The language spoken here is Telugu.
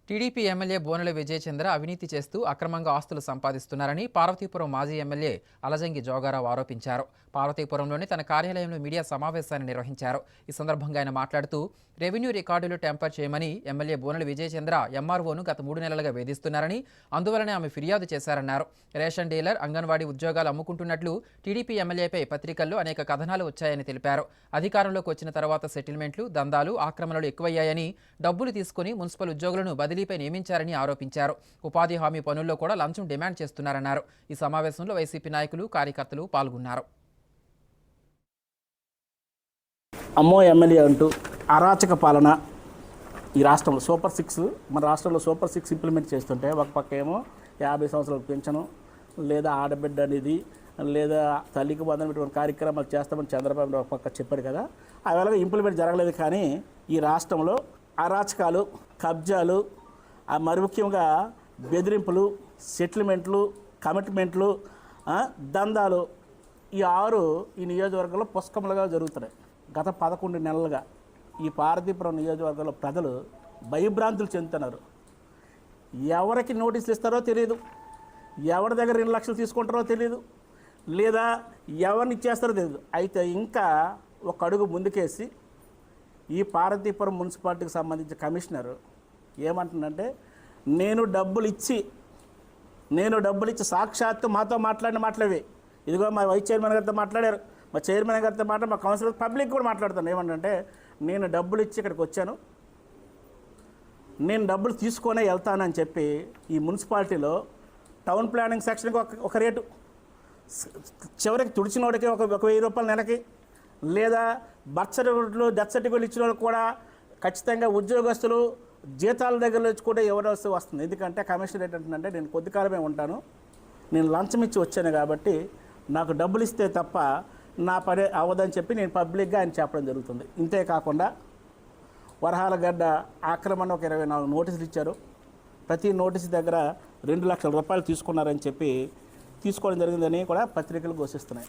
టీడీపీ ఎమ్మెల్యే బోనెల విజయచంద్ర అవినీతి చేస్తూ అక్రమంగా ఆస్తులు సంపాదిస్తున్నారని పార్వతీపురం మాజీ ఎమ్మెల్యే అలజంగి జోగారావు ఆరోపించారు. పార్వతీపురంలోని తన కార్యాలయంలో మీడియా సమావేశాన్ని నిర్వహించారు. ఈ సందర్భంగా ఆయన మాట్లాడుతూ రెవెన్యూ రికార్డులు ట్యాంపర్ చేయమని ఎమ్మెల్యే బోనెల విజయచంద్ర ఎంఆర్ఓను గత 3 నెలలుగా వేధిస్తున్నారని, అందువలనే ఆమె ఫిర్యాదు చేశారన్నారు. రేషన్ డీలర్, అంగన్వాడీ ఉద్యోగాలు అమ్ముకుంటున్నట్లు టీడీపీ ఎమ్మెల్యేపై పత్రికల్లో అనేక కథనాలు వచ్చాయని తెలిపారు. అధికారంలోకి వచ్చిన తర్వాత సెటిల్మెంట్లు, దందాలు, ఆక్రమణలు ఎక్కువయ్యాయని, డబ్బులు తీసుకుని మున్సిపల్ ఉద్యోగులను బదిలీపై నియమించారని ఆరోపించారు. ఉపాధి హామీ పనుల్లో కూడా లంచం డిమాండ్ చేస్తున్నారన్నారు. ఈ సమావేశంలో వైసీపీ నాయకులు, కార్యకర్తలు పాల్గొన్నారు. అమ్మో ఎమ్మెల్యే అంటూ అరాచక పాలన ఈ రాష్ట్రంలో మన రాష్ట్రంలో సూపర్ 6 ఇంప్లిమెంట్ చేస్తుంటే ఒక పక్క ఏమో 50 సంవత్సరాలకు పెంచను, లేదా ఆడబిడ్డ అనేది, లేదా తల్లికి బంధం పెట్టుకున్న కార్యక్రమాలు చేస్తామని చంద్రబాబు ఒక పక్క చెప్పాడు కదా. అవి ఇంప్లిమెంట్ జరగలేదు. కానీ ఈ రాష్ట్రంలో అరాచకాలు, కబ్జాలు, మరి ముఖ్యంగా బెదిరింపులు, సెటిల్మెంట్లు, కమిట్మెంట్లు, దందాలు ఈ 6 ఈ నియోజకవర్గంలో పుష్కములుగా జరుగుతున్నాయి. గత 11 నెలలుగా ఈ పార్వతీపురం నియోజకవర్గంలో ప్రజలు భయభ్రాంతులు చెందుతున్నారు. ఎవరికి నోటీసులు ఇస్తారో తెలియదు, ఎవరి దగ్గర 2 లక్షలు తీసుకుంటారో తెలియదు, లేదా ఎవరిని ఇచ్చేస్తారో తెలియదు. అయితే ఇంకా ఒక అడుగు ముందుకేసి ఈ పార్వతీపురం మున్సిపాలిటీకి సంబంధించిన కమిషనర్ ఏమంటుందంటే, నేను డబ్బులు ఇచ్చి సాక్షాత్తు మాతో మాట్లాడిన మాటలవి. ఇదిగో మా వైస్ చైర్మన్ గారితో మాట్లాడారు, మా చైర్మన్ గారితో మా కౌన్సిలర్, పబ్లిక్ కూడా మాట్లాడుతాను. ఏమంటే, నేను డబ్బులు ఇచ్చి ఇక్కడికి వచ్చాను, నేను డబ్బులు తీసుకొనే వెళ్తానని చెప్పి ఈ మున్సిపాలిటీలో టౌన్ ప్లానింగ్ సెక్షన్కి ఒక రేటు, చివరికి తుడిచినోడికి ఒక 1000 రూపాయల నెలకి, లేదా బర్త్ సర్టిఫికెట్లు, డెత్ సర్టిఫికెట్లు ఇచ్చిన వాళ్ళకి కూడా ఖచ్చితంగా ఉద్యోగస్తులు జీతాల దగ్గర నుంచి కూడా ఎవరొస్తే వస్తుంది. ఎందుకంటే కమిషనర్ ఏంటంటే, నేను కొద్ది కాలమే ఉంటాను, నేను లంచం ఇచ్చి వచ్చాను కాబట్టి నాకు డబ్బులు ఇస్తే తప్ప నా పని అవ్వదని చెప్పి నేను పబ్లిక్గా ఆయన చెప్పడం జరుగుతుంది. ఇంతేకాకుండా వరహాలగడ్డ ఆక్రమణ ఒక 24 నోటీసులు ఇచ్చారు. ప్రతి నోటీసు దగ్గర 2 లక్షల రూపాయలు తీసుకున్నారని చెప్పి తీసుకోవడం జరిగిందని కూడా పత్రికలు ఘోషిస్తున్నాయి.